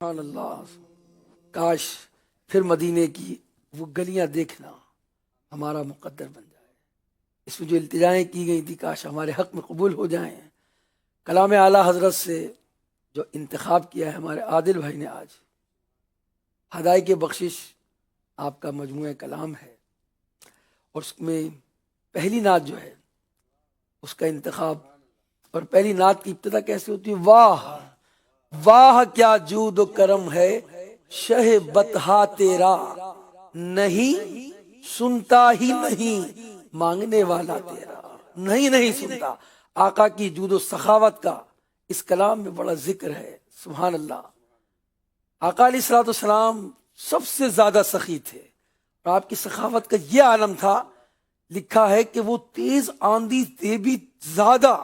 سبحان اللہ، کاش پھر مدینے کی وہ گلیاں دیکھنا ہمارا مقدر بن جائے۔ اس میں جو التجائیں کی گئی تھی کاش ہمارے حق میں قبول ہو جائیں۔ کلام اعلیٰ حضرت سے جو انتخاب کیا ہے ہمارے عادل بھائی نے آج، ہدایت کی بخشش آپ کا مجموعہ کلام ہے، اور اس میں پہلی نعت جو ہے اس کا انتخاب، اور پہلی نعت کی ابتدا کیسے ہوتی ہے؟ واہ واہ کیا جود و کرم ہے شہ بطحا تیرا، نہیں سنتا ہی نہیں مانگنے والا تیرا، نہیں سنتا۔ آقا کی جود و سخاوت کا اس کلام میں بڑا ذکر ہے، سبحان اللہ۔ آقا علیہ الصلوۃ والسلام سب سے زیادہ سخی تھے، اور آپ کی سخاوت کا یہ عالم تھا، لکھا ہے کہ وہ تیز آندھی سے بھی زیادہ،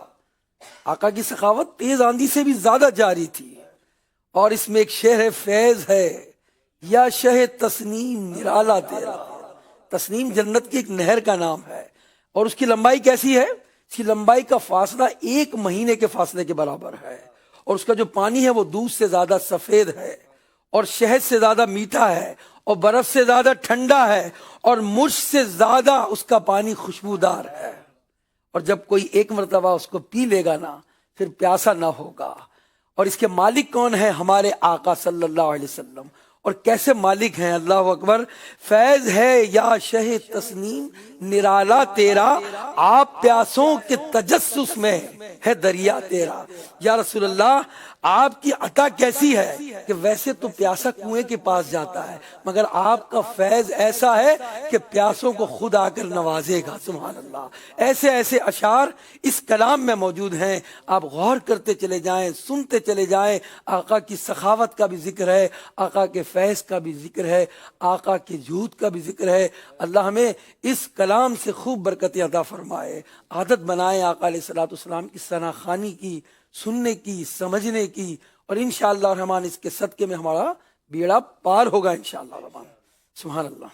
آقا کی سخاوت تیز آندھی سے بھی زیادہ جاری تھی۔ اور اس میں ایک شعر فیض ہے، یا شہ تسنیم نرالا تیرا۔ تسنیم جنت کی ایک نہر کا نام ہے، اور اس کی لمبائی کیسی ہے؟ اس کی لمبائی کا فاصلہ 1 مہینے کے فاصلے کے برابر ہے، اور اس کا جو پانی ہے وہ دودھ سے زیادہ سفید ہے، اور شہد سے زیادہ میٹھا ہے، اور برف سے زیادہ ٹھنڈا ہے، اور مشک سے زیادہ اس کا پانی خوشبودار ہے۔ اور جب کوئی ایک مرتبہ اس کو پی لے گا نا پھر پیاسا نہ ہوگا۔ اور اس کے مالک کون ہیں؟ ہمارے آقا صلی اللہ علیہ وسلم۔ اور کیسے مالک ہیں؟ اللہ اکبر۔ فیض ہے یا شہ تسنیم نرالا تیرا، آپ پیاسوں کے تجسس میں ہے دریا تیرا۔ یا رسول اللہ، آپ کی عطا کیسی ہے کہ ویسے تو پیاسا کنویں کے پاس جاتا ہے، مگر آپ کا فیض ایسا ہے کہ پیاسوں کو خود آ کر نوازے گا، سبحان اللہ۔ ایسے ایسے اشعار اس کلام میں موجود ہیں، آپ غور کرتے چلے جائیں، سنتے چلے جائیں۔ آقا کی سخاوت کا بھی ذکر ہے، آقا کے فیض کا بھی ذکر ہے، آقا کے جود کا بھی ذکر ہے۔ اللہ ہمیں اس کلام سے خوب برکت عطا فرمائے، عادت بنائے آقا علیہ الصلوۃ والسلام کی ثنا خوانی کی، سننے کی، سمجھنے کی، اور انشاءاللہ الرحمن اس کے صدقے میں ہمارا بیڑا پار ہوگا انشاءاللہ الرحمن۔ سبحان اللہ۔